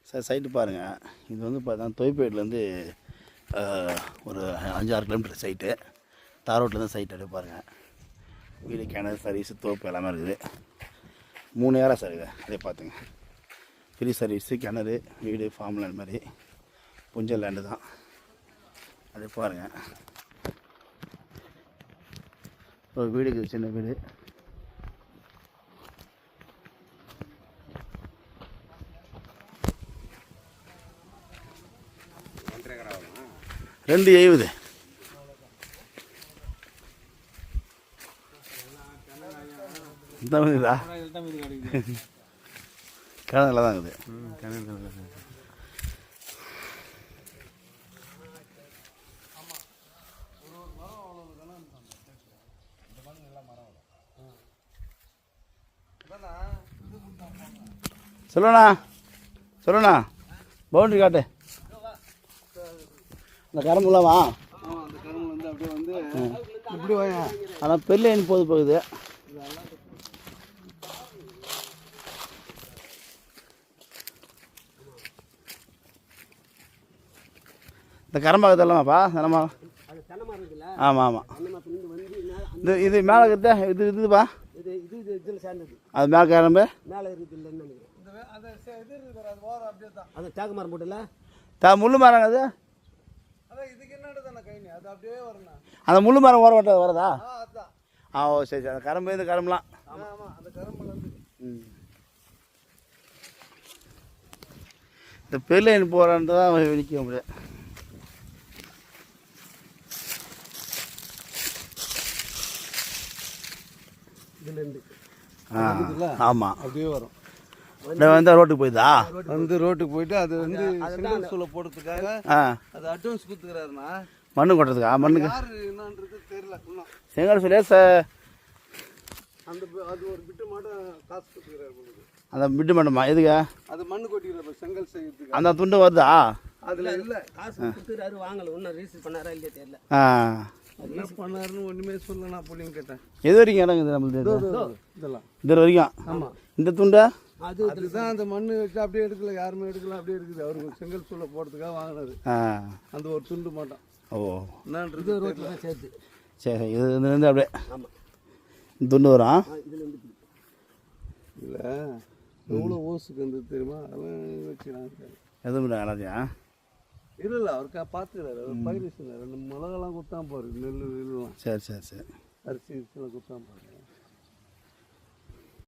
Sir site பாருங்கள். இது வந்து பார்த்தா தொய்பேட்லேருந்து ஒரு 5-6 கிலோமீட்டர் சைட்டு. தார் ரோட்லேருந்து சைட் அப்படியே பாருங்கள். வீடு, கிணறு, சர்வீஸு, தோப்பு எல்லாமே இருக்குது. 3 ஏக்கரா சார் இது. அதே பார்த்துங்க. ஃப்ரீ சர்வீஸு, கிணறு, வீடு, ஃபார்ம் லேண்ட் மாதிரி புஞ்சல் லேண்டு தான். அதே பாருங்கள். ஒரு வீடு இருக்குது, சின்ன வீடு. ரெண்டு எழுபது. இருக்குதா? கிணறு நல்லா தான் இருக்குது. சொல்லுண்ணா பவுண்டரி காட்டு. அந்த கரும்புலாமா? அந்த கரும்பு வந்து அப்படியே வந்து இப்படி வாங்க. ஆனால் பெரிய போகுது. இந்த கரம்பாக்கத்தெல்லாமாப்பா? தினமா? ஆமாம் ஆமாம். இது மேலே இருக்குதா? இதுப்பா அது மேலே கரம்பு மேலே இருக்குது. தேக்கு மரம் போட்டுல முள்ளு மரம். அது அந்த முள்ளு மரம் ஓர ஓட்ட வரதா? ஓ சரி சரி. அந்த கரும்பு, இந்த கரும்புலாம் இந்த பெரிய போகிறான்ட்டு தான் நிற்க முடியாது. ஆமாம், அப்படியே வரும். வந்து ரோட்டுக்கு போயிதா? வந்து ரோட்டுக்கு போயிட்டு அது வந்து செங்கல் சூளை போடுறதுக்காக அது அட்வான்ஸ் கொடுத்துக்கிறாருண்ணா. மண்ணு கொட்டுறதுக்கா? மண்ணுக்கு யாரு என்னன்றது தெரியல. செங்கல் சொல்லி சார் அந்த அது ஒரு பிட்டு மட்டும் காசு கொடுத்துக்கிறாரு. அந்த பிட்டு மட்டுமா? எதுக்கு? அது மண்ணு கொட்டிக்கிறாரு செங்கல் செய்யறதுக்கு. அந்த துண்டு வருதா? அதில் இல்லை, காசு கொடுத்துக்கிறாரு. வாங்கலை, ஒன்றும் ரீசீவ் பண்ணாரா இல்லையா தெரியல. என்ன பண்ணாருன்னு ஒன்றுமே சொல்லலாம். புள்ளியும் கேட்டேன். எது வரைக்கும் இடங்குது நம்மளுக்கு? இதெல்லாம் இது வரைக்கும். ஆமாம். இந்த துண்டை அதுதான் அந்த மண்ணு வச்சு அப்படியே எடுக்கல, யாருமே எடுக்கல, அப்படியே இருக்குது. அவருக்கு செங்கல் சூளை போடுறதுக்காக வாங்கினாரு அந்த ஒரு துண்டு மாட்டோம். ஓ என்னன்றது ரோட்டில் தான் சேர்த்து. சரி, இதுலேருந்து அப்படியே இந்த துண்டு வரும். இல்லை எவ்வளோ ஓசுக்கு வந்து தெரியுமா? அதெல்லாம் வச்சுக்கிறாங்க. எதுவும் எல்லாத்தையும் இல்லை அவருக்கா பார்த்துக்கிறாரு. அவர் பயிர் 2 மிளகாலாம் கொடுத்தான் பாரு. நெல் எல்லாம். சரி சரி சரி. அரிசி கொடுத்தான் பாரு.